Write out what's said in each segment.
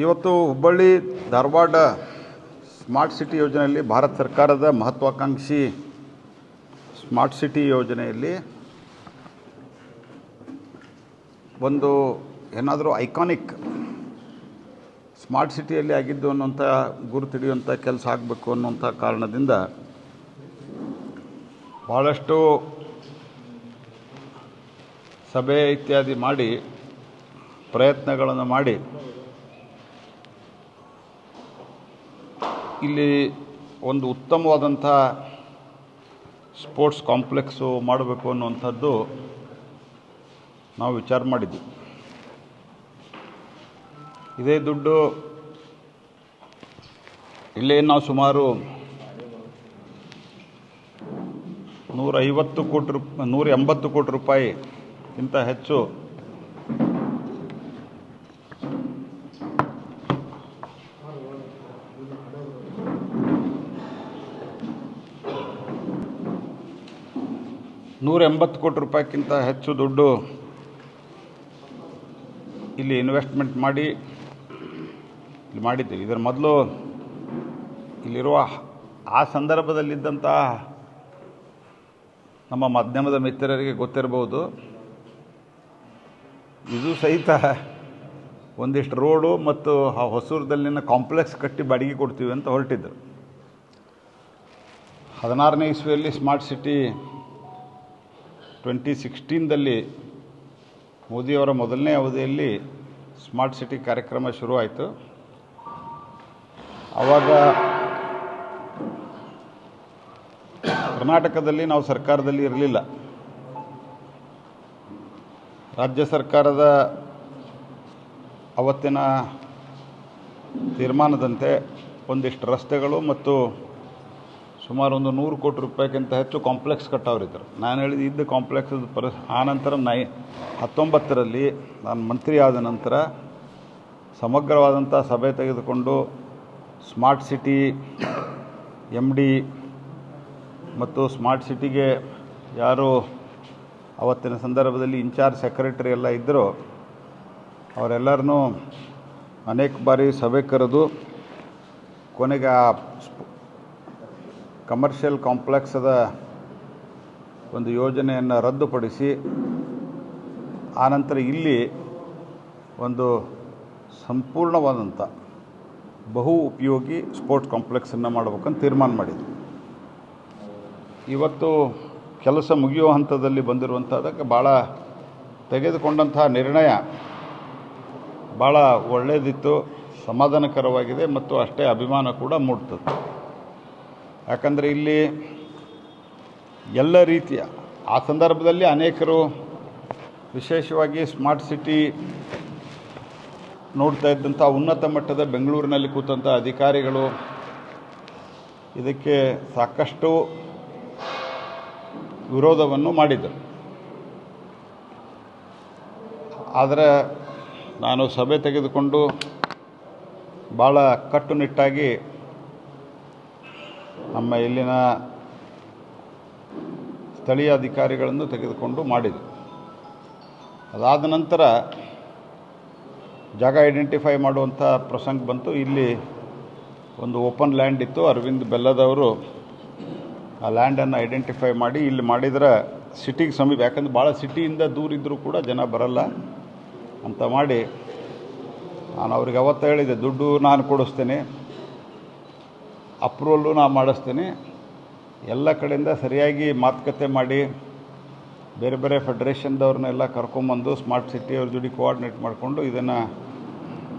ಇವತ್ತು Hubballi Dharwad smart city ಯೋಜನೆಯಲ್ಲಿ ಭಾರತ ಸರ್ಕಾರದ ಮಹತ್ವಾಕಾಂಕ್ಷಿ ಸ್ಮಾರ್ಟ್ ಸಿಟಿ ಯೋಜನೆಯಲ್ಲಿ ಒಂದು ಏನಾದರೂ ಐಕಾನಿಕ್ ಸ್ಮಾರ್ಟ್ ಸಿಟಿಯಲ್ಲಿ ಆಗಿದ್ದು ಅನ್ನುವಂಥ ಗುರುತಿಡಿಯುವಂಥ ಕೆಲಸ ಆಗಬೇಕು ಅನ್ನುವಂಥ ಕಾರಣದಿಂದ ಭಾಳಷ್ಟು ಸಭೆ ಇತ್ಯಾದಿ ಮಾಡಿ ಪ್ರಯತ್ನಗಳನ್ನು ಮಾಡಿ ಇಲ್ಲಿ ಒಂದು ಉತ್ತಮವಾದಂಥ ಸ್ಪೋರ್ಟ್ಸ್ ಕಾಂಪ್ಲೆಕ್ಸು ಮಾಡಬೇಕು ಅನ್ನುವಂಥದ್ದು ನಾವು ವಿಚಾರ ಮಾಡಿದ್ವಿ. ಇದೇ ದುಡ್ಡು ಇಲ್ಲೇ ನಾವು ಸುಮಾರು 180 ಕೋಟಿ ರೂಪಾಯಿಗಿಂತ ಹೆಚ್ಚು ಕೋಟಿ ರೂಪಾಯಿಗಿಂತ ಹೆಚ್ಚು ದುಡ್ಡು ಇಲ್ಲಿ ಇನ್ವೆಸ್ಟ್ಮೆಂಟ್ ಮಾಡಿ ಇಲ್ಲಿ ಮಾಡಿದ್ದೀವಿ. ಇದರ ಮೊದಲು ಇಲ್ಲಿರುವ ಆ ಸಂದರ್ಭದಲ್ಲಿದ್ದಂಥ ನಮ್ಮ ಮಾಧ್ಯಮದ ಮಿತ್ರರಿಗೆ ಗೊತ್ತಿರಬಹುದು, ಇದು ಸಹಿತ ಒಂದಿಷ್ಟು ರೋಡು ಮತ್ತು ಆ ಹೊಸೂರದಲ್ಲಿನ ಕಾಂಪ್ಲೆಕ್ಸ್ ಕಟ್ಟಿ ಬಾಡಿಗೆ ಕೊಡ್ತೀವಿ ಅಂತ ಹೊರಟಿದ್ದರು. 16ನೇ ಇಸ್ವಿಯಲ್ಲಿ ಸ್ಮಾರ್ಟ್ ಸಿಟಿ 2016ದಲ್ಲಿ ಮೋದಿಯವರ ಮೊದಲನೇ ಅವಧಿಯಲ್ಲಿ ಸ್ಮಾರ್ಟ್ ಸಿಟಿ ಕಾರ್ಯಕ್ರಮ ಶುರುವಾಯಿತು. ಆವಾಗ ಕರ್ನಾಟಕದಲ್ಲಿ ನಾವು ಸರ್ಕಾರದಲ್ಲಿ ಇರಲಿಲ್ಲ. ರಾಜ್ಯ ಸರ್ಕಾರದ ಅವತ್ತಿನ ತೀರ್ಮಾನದಂತೆ ಒಂದಿಷ್ಟು ರಸ್ತೆಗಳು ಮತ್ತು ಸುಮಾರು ಒಂದು 100 ಕೋಟಿ ರೂಪಾಯಿಗಿಂತ ಹೆಚ್ಚು ಕಾಂಪ್ಲೆಕ್ಸ್ ಕಟ್ಟೋರಿದ್ದರು. ನಾನು ಹೇಳಿದ ಇದ್ದ ಕಾಂಪ್ಲೆಕ್ಸ್ ಆನಂತರ 19ರಲ್ಲಿ ನಾನು ಮಂತ್ರಿ ಆದ ನಂತರ ಸಮಗ್ರವಾದಂಥ ಸಭೆ ತೆಗೆದುಕೊಂಡು ಸ್ಮಾರ್ಟ್ ಸಿಟಿ MD ಮತ್ತು ಸ್ಮಾರ್ಟ್ ಸಿಟಿಗೆ ಯಾರು ಅವತ್ತಿನ ಸಂದರ್ಭದಲ್ಲಿ ಇನ್ಚಾರ್ಜ್ ಸೆಕ್ರೆಟರಿ ಎಲ್ಲ ಇದ್ದರು ಅವರೆಲ್ಲರನ್ನೂ ಅನೇಕ ಬಾರಿ ಸಭೆ ಕರೆದು ಕೊನೆಗೆ ಆ ಕಮರ್ಷಿಯಲ್ ಕಾಂಪ್ಲೆಕ್ಸದ ಒಂದು ಯೋಜನೆಯನ್ನು ರದ್ದುಪಡಿಸಿ ಆನಂತರ ಇಲ್ಲಿ ಒಂದು ಸಂಪೂರ್ಣವಾದಂಥ ಬಹು ಉಪಯೋಗಿ ಸ್ಪೋರ್ಟ್ಸ್ ಕಾಂಪ್ಲೆಕ್ಸನ್ನು ಮಾಡಬೇಕಂತ ತೀರ್ಮಾನ ಮಾಡಿದ್ವಿ. ಇವತ್ತು ಕೆಲಸ ಮುಗಿಯುವ ಹಂತದಲ್ಲಿ ಬಂದಿರುವಂಥದ್ದಕ್ಕೆ ಭಾಳ ತೆಗೆದುಕೊಂಡಂಥ ನಿರ್ಣಯ ಭಾಳ ಒಳ್ಳೆಯದಿತ್ತು, ಸಮಾಧಾನಕರವಾಗಿದೆ ಮತ್ತು ಅಷ್ಟೇ ಅಭಿಮಾನ ಕೂಡ ಮೂಡ್ತದೆ. ಯಾಕಂದರೆ ಇಲ್ಲಿ ಎಲ್ಲ ರೀತಿಯ ಆ ಸಂದರ್ಭದಲ್ಲಿ ಅನೇಕರು ವಿಶೇಷವಾಗಿ ಸ್ಮಾರ್ಟ್ ಸಿಟಿ ನೋಡ್ತಾ ಇದ್ದಂಥ ಉನ್ನತ ಮಟ್ಟದ ಬೆಂಗಳೂರಿನಲ್ಲಿ ಕೂತಂಥ ಅಧಿಕಾರಿಗಳು ಇದಕ್ಕೆ ಸಾಕಷ್ಟು ವಿರೋಧವನ್ನು ಮಾಡಿದರು. ಆದರೆ ನಾನು ಸಭೆ ತೆಗೆದುಕೊಂಡು ಭಾಳ ಕಟ್ಟುನಿಟ್ಟಾಗಿ ನಮ್ಮ ಇಲ್ಲಿನ ಸ್ಥಳೀಯ ಅಧಿಕಾರಿಗಳನ್ನು ತೆಗೆದುಕೊಂಡು ಮಾಡಿದರು. ಅದಾದ ನಂತರ ಜಾಗ ಐಡೆಂಟಿಫೈ ಮಾಡುವಂಥ ಪ್ರಸಂಗ ಬಂತು. ಇಲ್ಲಿ ಒಂದು ಓಪನ್ ಲ್ಯಾಂಡ್ ಇತ್ತು, ಅರವಿಂದ್ ಬೆಲ್ಲದವರು ಆ ಲ್ಯಾಂಡನ್ನು ಐಡೆಂಟಿಫೈ ಮಾಡಿ ಇಲ್ಲಿ ಮಾಡಿದರೆ ಸಿಟಿಗೆ ಸಮೀಪ, ಯಾಕಂದ್ರೆ ಭಾಳ ಸಿಟಿಯಿಂದ ದೂರ ಇದ್ದರೂ ಕೂಡ ಜನ ಬರಲ್ಲ ಅಂತ ಮಾಡಿ ನಾನು ಅವ್ರಿಗೆ ಅವತ್ತು ಹೇಳಿದೆ, ದುಡ್ಡು ನಾನು ಕೊಡಿಸ್ತೀನಿ, ಅಪ್ರೂವಲ್ಲು ನಾನು ಮಾಡಿಸ್ತೀನಿ, ಎಲ್ಲ ಕಡೆಯಿಂದ ಸರಿಯಾಗಿ ಮಾತುಕತೆ ಮಾಡಿ ಬೇರೆ ಬೇರೆ ಫೆಡರೇಷನ್ದವ್ರನ್ನೆಲ್ಲ ಕರ್ಕೊಂಬಂದು ಸ್ಮಾರ್ಟ್ ಸಿಟಿಯವ್ರ ಜೊತೆ ಕೋಆರ್ಡಿನೇಟ್ ಮಾಡಿಕೊಂಡು ಇದನ್ನು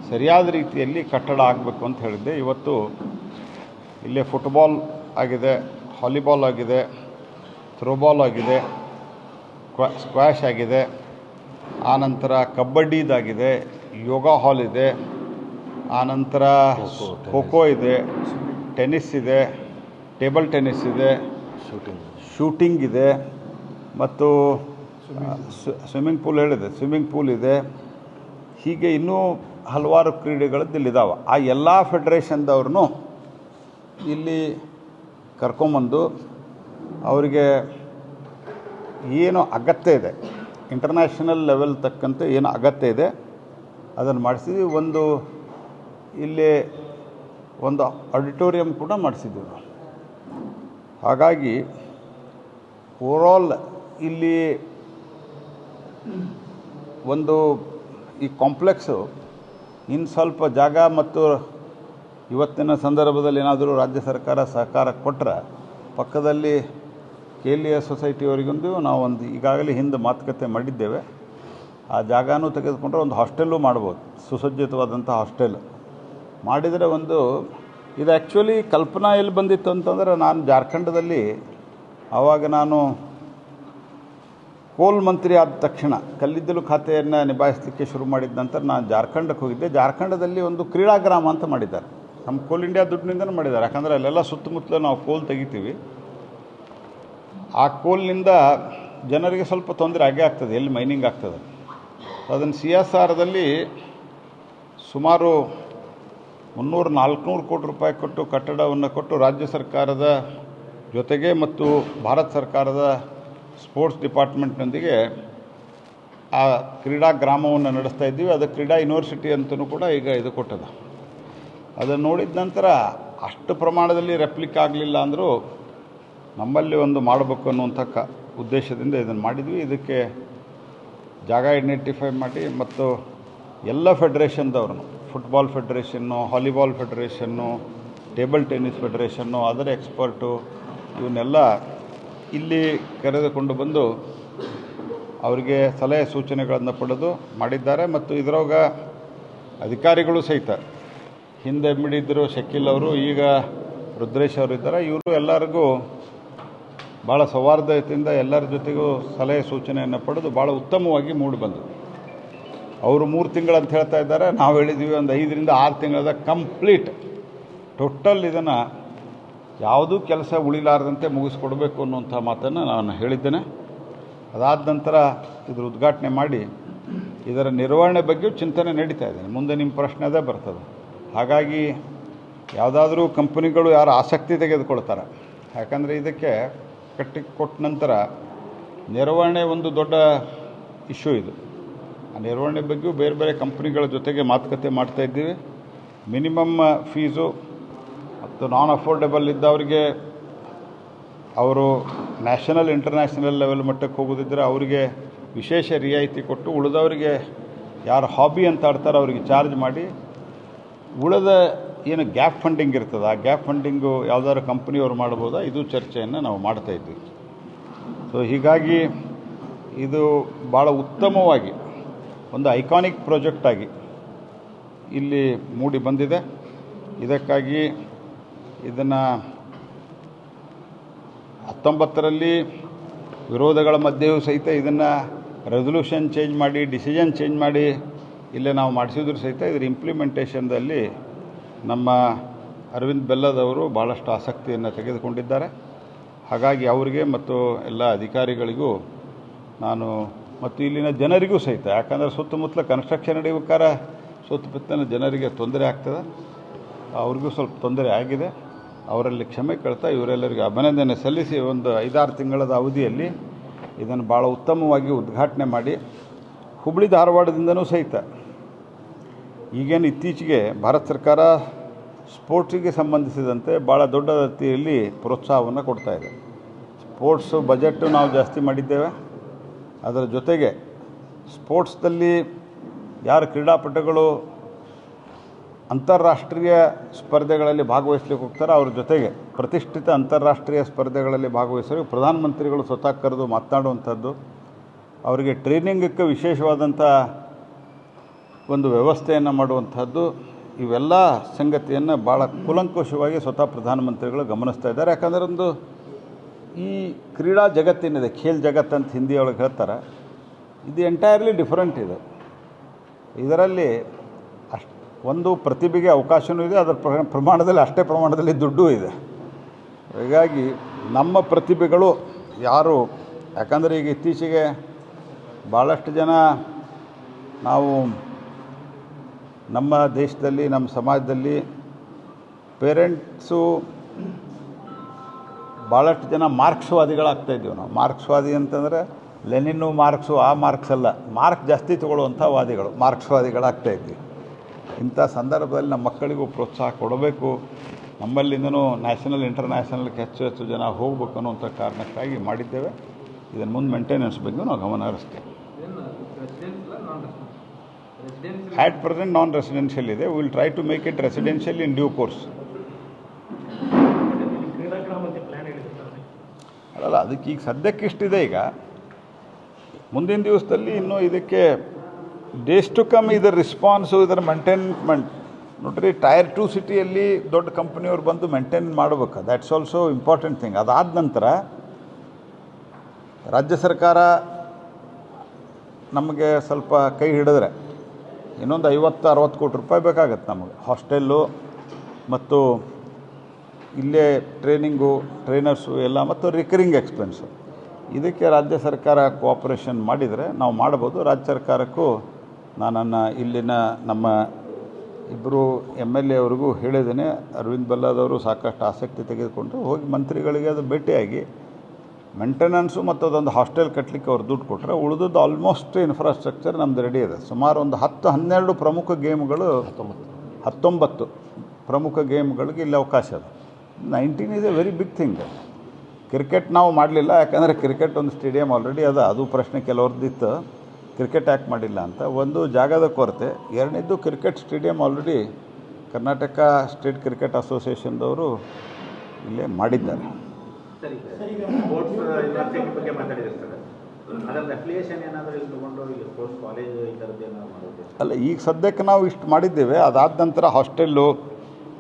ಸರಿಯಾದ ರೀತಿಯಲ್ಲಿ ಕಟ್ಟಡ ಆಗಬೇಕು ಅಂತ ಹೇಳಿದ್ದೆ. ಇವತ್ತು ಇಲ್ಲೇ ಫುಟ್ಬಾಲ್ ಆಗಿದೆ, ವಾಲಿಬಾಲ್ ಆಗಿದೆ, ಥ್ರೋಬಾಲ್ ಆಗಿದೆ, ಸ್ಕ್ವಾಷ್ ಆಗಿದೆ, ಆನಂತರ ಕಬಡ್ಡಿದಾಗಿದೆ, ಯೋಗ ಹಾಲ್ ಇದೆ, ಆನಂತರ ಖೋಖೋ ಇದೆ, ಟೆನ್ನಿಸ್ ಇದೆ, ಟೇಬಲ್ ಟೆನ್ನಿಸ್ ಇದೆ, ಶೂಟಿಂಗ್ ಇದೆ ಮತ್ತು ಸ್ವಿಮ್ಮಿಂಗ್ ಪೂಲ್ ಹೇಳಿದೆ, ಸ್ವಿಮ್ಮಿಂಗ್ ಪೂಲ್ ಇದೆ. ಹೀಗೆ ಇನ್ನೂ ಹಲವಾರು ಕ್ರೀಡೆಗಳದ್ದು ಇಲ್ಲಿದ್ದಾವೆ. ಆ ಎಲ್ಲ ಫೆಡರೇಷನ್ದವ್ರನ್ನೂ ಇಲ್ಲಿ ಕರ್ಕೊಂಬಂದು ಅವರಿಗೆ ಏನು ಅಗತ್ಯ ಇದೆ, ಇಂಟರ್ನ್ಯಾಷನಲ್ ಲೆವೆಲ್ ತಕ್ಕಂತೆ ಏನು ಅಗತ್ಯ ಇದೆ ಅದನ್ನು ಮಾಡಿಸಿದ್ವಿ. ಒಂದು ಇಲ್ಲಿ ಒಂದು ಆಡಿಟೋರಿಯಂ ಕೂಡ ಮಾಡಿಸಿದ್ದೀವಿ ನಾವು. ಹಾಗಾಗಿ ಓವರಾಲ್ ಇಲ್ಲಿ ಒಂದು ಈ ಕಾಂಪ್ಲೆಕ್ಸು ಇನ್ನು ಸ್ವಲ್ಪ ಜಾಗ ಮತ್ತು ಇವತ್ತಿನ ಸಂದರ್ಭದಲ್ಲಿ ಏನಾದರೂ ರಾಜ್ಯ ಸರ್ಕಾರ ಸಹಕಾರ ಕೊಟ್ಟರೆ ಪಕ್ಕದಲ್ಲಿ KLES ಸೊಸೈಟಿಯವರಿಗೊಂದು ನಾವು ಒಂದು ಈಗಾಗಲೇ ಹಿಂದೆ ಮಾತುಕತೆ ಮಾಡಿದ್ದೇವೆ. ಆ ಜಾಗನೂ ತೆಗೆದುಕೊಂಡ್ರೆ ಒಂದು ಹಾಸ್ಟೆಲ್ಲು ಮಾಡ್ಬೋದು, ಸುಸಜ್ಜಿತವಾದಂಥ ಹಾಸ್ಟೆಲ್ ಮಾಡಿದರೆ ಒಂದು ಇದು ಆ್ಯಕ್ಚುಲಿ ಕಲ್ಪನಾ ಎಲ್ಲಿ ಬಂದಿತ್ತು ಅಂತಂದರೆ, ನಾನು ಜಾರ್ಖಂಡದಲ್ಲಿ ಆವಾಗ ನಾನು ಕೋಲ್ ಮಂತ್ರಿ ಆದ ತಕ್ಷಣ ಕಲ್ಲಿದ್ದಲು ಖಾತೆಯನ್ನು ನಿಭಾಯಿಸಲಿಕ್ಕೆ ಶುರು ಮಾಡಿದ ನಂತರ ನಾನು ಜಾರ್ಖಂಡಕ್ಕೆ ಹೋಗಿದ್ದೆ. ಜಾರ್ಖಂಡದಲ್ಲಿ ಒಂದು ಕ್ರೀಡಾಗ್ರಾಮ ಅಂತ ಮಾಡಿದ್ದಾರೆ, ನಮ್ಮ ಕೋಲ್ ಇಂಡಿಯಾ ದುಡ್ಡಿನಿಂದಲೂ ಮಾಡಿದ್ದಾರೆ. ಯಾಕಂದರೆ ಅಲ್ಲೆಲ್ಲ ಸುತ್ತಮುತ್ತಲು ನಾವು ಕೋಲ್ ತೆಗಿತೀವಿ. ಆ ಕೋಲ್ನಿಂದ ಜನರಿಗೆ ಸ್ವಲ್ಪ ತೊಂದರೆ ಆಗೇ ಆಗ್ತದೆ ಎಲ್ಲಿ ಮೈನಿಂಗ್ ಆಗ್ತದೆ. ಅದನ್ನು CSRದಲ್ಲಿ ಸುಮಾರು 300-400 ಕೋಟಿ ರೂಪಾಯಿ ಕೊಟ್ಟು ಕಟ್ಟಡವನ್ನು ಕೊಟ್ಟು ರಾಜ್ಯ ಸರ್ಕಾರದ ಜೊತೆಗೆ ಮತ್ತು ಭಾರತ ಸರ್ಕಾರದ ಸ್ಪೋರ್ಟ್ಸ್ ಡಿಪಾರ್ಟ್ಮೆಂಟ್ನೊಂದಿಗೆ ಆ ಕ್ರೀಡಾ ಗ್ರಾಮವನ್ನು ನಡೆಸ್ತಾ ಇದ್ದೀವಿ. ಅದು ಕ್ರೀಡಾ ಯೂನಿವರ್ಸಿಟಿ ಅಂತಲೂ ಕೂಡ ಈಗ ಇದು ಕೊಟ್ಟದ. ಅದನ್ನು ನೋಡಿದ ನಂತರ ಅಷ್ಟು ಪ್ರಮಾಣದಲ್ಲಿ ರೆಪ್ಲಿಕ್ ಆಗಲಿಲ್ಲ ಅಂದರೂ ನಮ್ಮಲ್ಲಿ ಒಂದು ಮಾಡಬೇಕು ಅನ್ನುವಂಥ ಉದ್ದೇಶದಿಂದ ಇದನ್ನು ಮಾಡಿದ್ವಿ. ಇದಕ್ಕೆ ಜಾಗ ಐಡೆಂಟಿಫೈ ಮಾಡಿ ಮತ್ತು ಎಲ್ಲ ಫೆಡರೇಷನ್ದವ್ರನ್ನು, ಫುಟ್ಬಾಲ್ ಫೆಡರೇಷನ್ನು, ವಾಲಿಬಾಲ್ ಫೆಡರೇಷನ್ನು, ಟೇಬಲ್ ಟೆನ್ನಿಸ್ ಫೆಡರೇಷನ್ನು, ಅದರ ಎಕ್ಸ್ಪರ್ಟು ಇವನ್ನೆಲ್ಲ ಇಲ್ಲಿ ಕರೆದುಕೊಂಡು ಬಂದು ಅವರಿಗೆ ಸಲಹೆ ಸೂಚನೆಗಳನ್ನು ಪಡೆದು ಮಾಡಿದ್ದಾರೆ. ಮತ್ತು ಇದರೊಳಗ ಅಧಿಕಾರಿಗಳು ಸಹಿತ ಹಿಂದೆ ಮಿಡಿದ್ರು ಶಕೀಲ್ ಅವರು, ಈಗ ರುದ್ರೇಶ್ ಅವರು ಇದ್ದಾರೆ. ಇವರು ಎಲ್ಲರಿಗೂ ಭಾಳ ಸೌಹಾರ್ದತೆಯಿಂದ ಎಲ್ಲರ ಜೊತೆಗೂ ಸಲಹೆ ಸೂಚನೆಯನ್ನು ಪಡೆದು ಭಾಳ ಉತ್ತಮವಾಗಿ ಮೂಡಿ ಬಂದರು. ಅವರು 3 ತಿಂಗಳಂತ ಹೇಳ್ತಾ ಇದ್ದಾರೆ, ನಾವು ಹೇಳಿದ್ವಿ ಒಂದು 5-6 ತಿಂಗಳದ ಕಂಪ್ಲೀಟ್ ಟೋಟಲ್ ಇದನ್ನು ಯಾವುದೂ ಕೆಲಸ ಉಳಿಲಾರದಂತೆ ಮುಗಿಸ್ಕೊಡ್ಬೇಕು ಅನ್ನುವಂಥ ಮಾತನ್ನು ನಾನು ಹೇಳಿದ್ದೇನೆ. ಅದಾದ ನಂತರ ಇದರ ಉದ್ಘಾಟನೆ ಮಾಡಿ ಇದರ ನಿರ್ವಹಣೆ ಬಗ್ಗೆಯೂ ಚಿಂತನೆ ನಡೀತಾ ಇದ್ದೇನೆ. ಮುಂದೆ ನಿಮ್ಮ ಪ್ರಶ್ನೆ ಅದೇ ಬರ್ತದೆ. ಹಾಗಾಗಿ ಯಾವುದಾದ್ರೂ ಕಂಪನಿಗಳು ಯಾರು ಆಸಕ್ತಿ ತೆಗೆದುಕೊಳ್ತಾರೆ, ಯಾಕಂದರೆ ಇದಕ್ಕೆ ಕೊಟ್ಟ ನಂತರ ನಿರ್ವಹಣೆ ಒಂದು ದೊಡ್ಡ ಇಶ್ಯೂ ಇದು. ಆ ನಿರ್ವಹಣೆ ಬಗ್ಗೆಯೂ ಬೇರೆ ಬೇರೆ ಕಂಪ್ನಿಗಳ ಜೊತೆಗೆ ಮಾತುಕತೆ ಮಾಡ್ತಾ ಇದ್ದೀವಿ. ಮಿನಿಮಮ್ ಫೀಸು ಮತ್ತು ನಾನ್ ಅಫೋರ್ಡೆಬಲ್ ಇದ್ದವರಿಗೆ ಅವರು ನ್ಯಾಷನಲ್ ಇಂಟರ್ನ್ಯಾಷನಲ್ ಲೆವೆಲ್ ಮಟ್ಟಕ್ಕೆ ಹೋಗೋದಿದ್ದರೆ ಅವರಿಗೆ ವಿಶೇಷ ರಿಯಾಯಿತಿ ಕೊಟ್ಟು, ಉಳಿದವರಿಗೆ ಯಾರು ಹಾಬಿ ಅಂತ ಆಡ್ತಾರೆ ಅವರಿಗೆ ಚಾರ್ಜ್ ಮಾಡಿ, ಉಳಿದ ಏನು ಗ್ಯಾಪ್ ಫಂಡಿಂಗ್ ಇರ್ತದೆ ಆ ಗ್ಯಾಪ್ ಫಂಡಿಂಗು ಯಾವುದಾದ್ರು ಕಂಪ್ನಿಯವ್ರು ಮಾಡ್ಬೋದಾ, ಇದು ಚರ್ಚೆಯನ್ನು ನಾವು ಮಾಡ್ತಾಯಿದ್ವಿ. ಸೊ ಹೀಗಾಗಿ ಇದು ಭಾಳ ಉತ್ತಮವಾಗಿ ಒಂದು ಐಕಾನಿಕ್ ಪ್ರಾಜೆಕ್ಟ್ ಆಗಿ ಇಲ್ಲಿ ಮೂಡಿ ಬಂದಿದೆ. ಇದಕ್ಕಾಗಿ ಇದನ್ನು 19ರಲ್ಲಿ ವಿರೋಧಗಳ ಮಧ್ಯೆಯೂ ಸಹಿತ ಇದನ್ನು ರೆಸೊಲ್ಯೂಷನ್ ಚೇಂಜ್ ಮಾಡಿ, ಡಿಸಿಷನ್ ಚೇಂಜ್ ಮಾಡಿ ಇಲ್ಲೇ ನಾವು ಮಾಡಿಸಿದ್ರು ಸಹಿತ ಇದರ ಇಂಪ್ಲಿಮೆಂಟೇಷನ್ದಲ್ಲಿ ನಮ್ಮ ಅರವಿಂದ್ ಬೆಲ್ಲದವರು ಭಾಳಷ್ಟು ಆಸಕ್ತಿಯನ್ನು ತೆಗೆದುಕೊಂಡಿದ್ದಾರೆ. ಹಾಗಾಗಿ ಅವರಿಗೆ ಮತ್ತು ಎಲ್ಲ ಅಧಿಕಾರಿಗಳಿಗೂ ನಾನು ಮತ್ತು ಇಲ್ಲಿನ ಜನರಿಗೂ ಸಹಿತ, ಯಾಕಂದರೆ ಸುತ್ತಮುತ್ತಲ ಕನ್ಸ್ಟ್ರಕ್ಷನ್ ನಡೆಯಬೇಕಾದ್ರೆ ಸುತ್ತಮುತ್ತಲಿನ ಜನರಿಗೆ ತೊಂದರೆ ಆಗ್ತದೆ, ಅವ್ರಿಗೂ ಸ್ವಲ್ಪ ತೊಂದರೆ ಆಗಿದೆ. ಅವರಲ್ಲಿ ಕ್ಷಮೆ ಕೇಳ್ತಾ ಇವರೆಲ್ಲರಿಗೂ ಅಭಿನಂದನೆ ಸಲ್ಲಿಸಿ ಒಂದು 5-6 ತಿಂಗಳದ ಅವಧಿಯಲ್ಲಿ ಇದನ್ನು ಭಾಳ ಉತ್ತಮವಾಗಿ ಉದ್ಘಾಟನೆ ಮಾಡಿ, ಹುಬ್ಬಳ್ಳಿ ಧಾರವಾಡದಿಂದನೂ ಸಹಿತ ಈಗೇನು ಇತ್ತೀಚೆಗೆ ಭಾರತ ಸರ್ಕಾರ ಸ್ಪೋರ್ಟ್ಸಿಗೆ ಸಂಬಂಧಿಸಿದಂತೆ ಭಾಳ ದೊಡ್ಡ ರೀತಿಯಲ್ಲಿ ಪ್ರೋತ್ಸಾಹವನ್ನು ಕೊಡ್ತಾ ಇದೆ. ಸ್ಪೋರ್ಟ್ಸು ಬಜೆಟ್ಟು ನಾವು ಜಾಸ್ತಿ ಮಾಡಿದ್ದೇವೆ. ಅದರ ಜೊತೆಗೆ ಸ್ಪೋರ್ಟ್ಸ್ದಲ್ಲಿ ಯಾರು ಕ್ರೀಡಾಪಟುಗಳು ಅಂತಾರಾಷ್ಟ್ರೀಯ ಸ್ಪರ್ಧೆಗಳಲ್ಲಿ ಭಾಗವಹಿಸ್ಲಿಕ್ಕೆ ಹೋಗ್ತಾರೆ, ಅವ್ರ ಜೊತೆಗೆ ಪ್ರತಿಷ್ಠಿತ ಅಂತಾರಾಷ್ಟ್ರೀಯ ಸ್ಪರ್ಧೆಗಳಲ್ಲಿ ಭಾಗವಹಿಸೋರಿಗೆ ಪ್ರಧಾನಮಂತ್ರಿಗಳು ಸ್ವತಃ ಕರೆದು ಮಾತನಾಡುವಂಥದ್ದು, ಅವರಿಗೆ ಟ್ರೈನಿಂಗಕ್ಕೆ ವಿಶೇಷವಾದಂಥ ಒಂದು ವ್ಯವಸ್ಥೆಯನ್ನು ಮಾಡುವಂಥದ್ದು, ಇವೆಲ್ಲ ಸಂಗತಿಯನ್ನು ಭಾಳ ಕೂಲಂಕುಷವಾಗಿ ಸ್ವತಃ ಪ್ರಧಾನಮಂತ್ರಿಗಳು ಗಮನಿಸ್ತಾ ಇದ್ದಾರೆ. ಯಾಕಂದರೆ ಒಂದು ಈ ಕ್ರೀಡಾ ಜಗತ್ತೇನಿದೆ, ಖೇಲ್ ಜಗತ್ತು ಅಂತ ಹಿಂದಿಯೊಳಗೆ ಹೇಳ್ತಾರೆ, ಇದು ಎಂಟೈರ್ಲಿ ಡಿಫರೆಂಟ್ ಇದೆ. ಇದರಲ್ಲಿ ಒಂದು ಪ್ರತಿಭೆಗೆ ಅವಕಾಶವೂ ಇದೆ, ಅದರ ಪ್ರಮಾಣದಲ್ಲಿ ಅಷ್ಟೇ ಪ್ರಮಾಣದಲ್ಲಿ ದುಡ್ಡೂ ಇದೆ. ಹೀಗಾಗಿ ನಮ್ಮ ಪ್ರತಿಭೆಗಳು ಯಾರು, ಯಾಕಂದರೆ ಈಗ ಇತ್ತೀಚೆಗೆ ಭಾಳಷ್ಟು ಜನ ನಾವು ನಮ್ಮ ದೇಶದಲ್ಲಿ ನಮ್ಮ ಸಮಾಜದಲ್ಲಿ ಪೇರೆಂಟ್ಸು ಭಾಳಷ್ಟು ಜನ ಮಾರ್ಕ್ಸ್ವಾದಿಗಳಾಗ್ತಾಯಿದ್ದೀವಿ ನಾವು. ಮಾರ್ಕ್ಸ್ವಾದಿ ಅಂತಂದರೆ ಲೆನಿನ್ನು ಮಾರ್ಕ್ಸು ಆ ಮಾರ್ಕ್ಸ್ ಅಲ್ಲ, ಮಾರ್ಕ್ ಜಾಸ್ತಿ ತೊಗೊಳ್ಳುವಂಥ ವಾದಿಗಳು ಮಾರ್ಕ್ಸ್ವಾದಿಗಳಾಗ್ತಾಯಿದ್ವಿ. ಇಂಥ ಸಂದರ್ಭದಲ್ಲಿ ನಮ್ಮ ಮಕ್ಕಳಿಗೂ ಪ್ರೋತ್ಸಾಹ ಕೊಡಬೇಕು, ನಮ್ಮಲ್ಲಿಂದನೂ ನ್ಯಾಷನಲ್ ಇಂಟರ್ನ್ಯಾಷನಲ್ಗೆ ಹೆಚ್ಚು ಜನ ಹೋಗ್ಬೇಕು ಅನ್ನೋಂಥ ಕಾರಣಕ್ಕಾಗಿ ಮಾಡಿದ್ದೇವೆ. ಇದನ್ನು ಮುಂದೆ ಮೇಂಟೆನೆನ್ಸ್ ಬಗ್ಗೆ ನಾವು ಗಮನ ಹರಿಸ್ತೇವೆ. ಆಟ್ ಪ್ರೆಸೆಂಟ್ ನಾನ್ ರೆಸಿಡೆನ್ಷಿಯಲ್ ಇದೆ. Will try to make it residential in due course. ಅಲ್ಲ, ಅದಕ್ಕೆ ಈಗ ಸದ್ಯಕ್ಕೆ ಇಷ್ಟಿದೆ. ಈಗ ಮುಂದಿನ ದಿವಸದಲ್ಲಿ ಇನ್ನೂ ಇದಕ್ಕೆ ಡೇಸ್ ಟು ಕಮ್ ಇದರ ರಿಸ್ಪಾನ್ಸು, ಇದರ ಮೇಂಟೈನ್ಮೆಂಟ್ ನೋಡ್ರಿ. ಟೈರ್ 2 ಸಿಟಿಯಲ್ಲಿ ದೊಡ್ಡ ಕಂಪ್ನಿಯವ್ರು ಬಂದು ಮೇಂಟೈನ್ ಮಾಡಬೇಕು. That's also important thing. ಅದಾದ ನಂತರ ರಾಜ್ಯ ಸರ್ಕಾರ ನಮಗೆ ಸ್ವಲ್ಪ ಕೈ ಹಿಡಿದ್ರೆ ಇನ್ನೊಂದು 50-60 ಕೋಟಿ ರೂಪಾಯಿ ಬೇಕಾಗತ್ತೆ ನಮಗೆ. ಹಾಸ್ಟೆಲ್ಲು ಮತ್ತು ಇಲ್ಲೇ ಟ್ರೈನಿಂಗು, ಟ್ರೈನರ್ಸು ಎಲ್ಲ, ಮತ್ತು ರಿಕರಿಂಗ್ ಎಕ್ಸ್ಪೆನ್ಸು. ಇದಕ್ಕೆ ರಾಜ್ಯ ಸರ್ಕಾರ ಕೋಆಪರೇಷನ್ ಮಾಡಿದರೆ ನಾವು ಮಾಡ್ಬೋದು. ರಾಜ್ಯ ಸರ್ಕಾರಕ್ಕೂ ನಾನು ಇಲ್ಲಿನ ನಮ್ಮ ಇಬ್ಬರು MLA ಅವ್ರಿಗೂ ಹೇಳಿದ್ದೇನೆ. ಅರವಿಂದ್ ಬೆಲ್ಲದವರು ಸಾಕಷ್ಟು ಆಸಕ್ತಿ ತೆಗೆದುಕೊಂಡು ಹೋಗಿ ಮಂತ್ರಿಗಳಿಗೆ ಅದು ಭೇಟಿಯಾಗಿ ಮೇಂಟೆನೆನ್ಸು ಮತ್ತು ಅದೊಂದು ಹಾಸ್ಟೆಲ್ ಕಟ್ಟಲಿಕ್ಕೆ ಅವ್ರು ದುಡ್ಡು ಕೊಟ್ಟರೆ ಉಳಿದದ್ದು ಆಲ್ಮೋಸ್ಟ್ ಇನ್ಫ್ರಾಸ್ಟ್ರಕ್ಚರ್ ನಮ್ಮದು ರೆಡಿ ಇದೆ. ಸುಮಾರು ಒಂದು 10-12 ಪ್ರಮುಖ ಗೇಮ್ಗಳು, 19 ಪ್ರಮುಖ ಗೇಮ್ಗಳಿಗೆ ಇಲ್ಲಿ ಅವಕಾಶ ಇದೆ. 19 is a very big thing. Cricket ನಾವು ಮಾಡಲಿಲ್ಲ, ಯಾಕಂದರೆ ಕ್ರಿಕೆಟ್ ಒಂದು ಸ್ಟೇಡಿಯಂ ಆಲ್ರೆಡಿ ಅದ. ಅದು ಪ್ರಶ್ನೆ ಕೆಲವ್ರದ್ದಿತ್ತು, ಕ್ರಿಕೆಟ್ ಯಾಕೆ ಮಾಡಿಲ್ಲ ಅಂತ. ಒಂದು ಜಾಗದ ಕೊರತೆ, ಎರಡನೇದು cricket stadium already Karnataka state cricket ಅಸೋಸಿಯೇಷನ್ದವರು ಇಲ್ಲೇ ಮಾಡಿದ್ದಾರೆ. ಅಲ್ಲ, ಈಗ ಸದ್ಯಕ್ಕೆ ನಾವು ಇಷ್ಟು ಮಾಡಿದ್ದೇವೆ. ಅದಾದ ನಂತರ ಹಾಸ್ಟೆಲ್ಲು,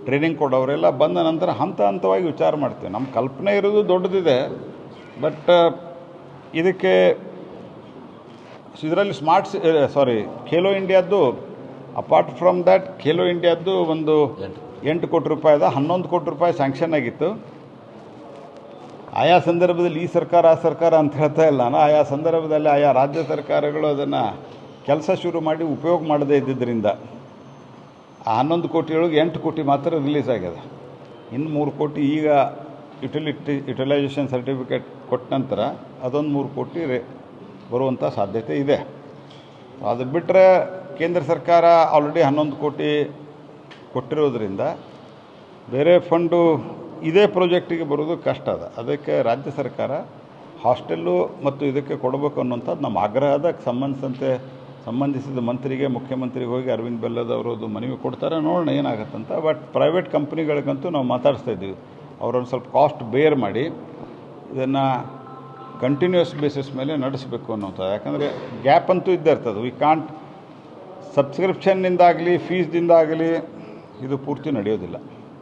ಟ್ರೈನಿಂಗ್ ಕೊಡೋರೆಲ್ಲ ಬಂದ ನಂತರ ಹಂತವಾಗಿ ವಿಚಾರ ಮಾಡ್ತೇವೆ. ನಮ್ಮ ಕಲ್ಪನೆ ಇರೋದು ದೊಡ್ಡದಿದೆ. ಬಟ್ ಇದಕ್ಕೆ ಇದರಲ್ಲಿ ಖೇಲೋ ಇಂಡಿಯಾದ್ದು ಅಪಾರ್ಟ್ ಫ್ರಮ್ ದ್ಯಾಟ್, ಖೇಲೋ ಇಂಡಿಯಾದ್ದು ಒಂದು 8 ಕೋಟಿ ರೂಪಾಯಿ ಇದೆ. 11 ಕೋಟಿ ರೂಪಾಯಿ ಸ್ಯಾಂಕ್ಷನ್ ಆಗಿತ್ತು. ಆಯಾ ಸಂದರ್ಭದಲ್ಲಿ ಈ ಸರ್ಕಾರ ಆ ಸರ್ಕಾರ ಅಂತ ಹೇಳ್ತಾ ಇಲ್ಲ ನಾನು. ಆಯಾ ಸಂದರ್ಭದಲ್ಲಿ ಆಯಾ ರಾಜ್ಯ ಸರ್ಕಾರಗಳು ಅದನ್ನು ಕೆಲಸ ಶುರು ಮಾಡಿ ಉಪಯೋಗ ಮಾಡದೇ ಇದ್ದಿದ್ದರಿಂದ ಆ 11 ಕೋಟಿಯೊಳಗೆ 8 ಕೋಟಿ ಮಾತ್ರ ರಿಲೀಸ್ ಆಗಿದೆ. ಇನ್ನು 3 ಕೋಟಿ ಈಗ ಯುಟಿಲೈಸೇಷನ್ ಸರ್ಟಿಫಿಕೇಟ್ ಕೊಟ್ಟ ನಂತರ ಅದೊಂದು 3 ಕೋಟಿ ಬರುವಂಥ ಸಾಧ್ಯತೆ ಇದೆ. ಅದು ಬಿಟ್ಟರೆ ಕೇಂದ್ರ ಸರ್ಕಾರ ಆಲ್ರೆಡಿ 11 ಕೋಟಿ ಕೊಟ್ಟಿರೋದ್ರಿಂದ ಬೇರೆ ಫಂಡು ಇದೇ ಪ್ರಾಜೆಕ್ಟಿಗೆ ಬರೋದು ಕಷ್ಟ ಅದ. ಅದಕ್ಕೆ ರಾಜ್ಯ ಸರ್ಕಾರ ಹಾಸ್ಟೆಲ್ಲು ಮತ್ತು ಇದಕ್ಕೆ ಕೊಡಬೇಕು ಅನ್ನೋಂಥದ್ದು ನಮ್ಮ ಆಗ್ರಹದ ಸಂಬಂಧಿಸಿದ ಮಂತ್ರಿಗೆ, ಮುಖ್ಯಮಂತ್ರಿಗೆ ಹೋಗಿ ಅರವಿಂದ್ ಬೆಲ್ಲದವರು ಅದು ಮನವಿ ಕೊಡ್ತಾರೆ. ನೋಡೋಣ ಏನಾಗುತ್ತಂತ. ಬಟ್ ಪ್ರೈವೇಟ್ ಕಂಪ್ನಿಗಳಿಗಂತೂ ನಾವು ಮಾತಾಡಿಸ್ತಾ ಇದ್ದೀವಿ, ಅವರೊಂದು ಸ್ವಲ್ಪ ಕಾಸ್ಟ್ ಬೇರ್ ಮಾಡಿ ಇದನ್ನು ಕಂಟಿನ್ಯೂಸ್ ಬೇಸಿಸ್ ಮೇಲೆ ನಡೆಸಬೇಕು ಅನ್ನೋಂಥದ್ದು. ಯಾಕಂದರೆ ಗ್ಯಾಪ್ ಅಂತೂ ಇದ್ದೇ ಇರ್ತದೆ. ವಿ ಕಾಂಟ್ ಸಬ್ಸ್ಕ್ರಿಪ್ಷನ್ನಿಂದಾಗಲಿ ಫೀಸ್ದಿಂದಾಗಲಿ ಇದು ಪೂರ್ತಿ ನಡೆಯೋದಿಲ್ಲ.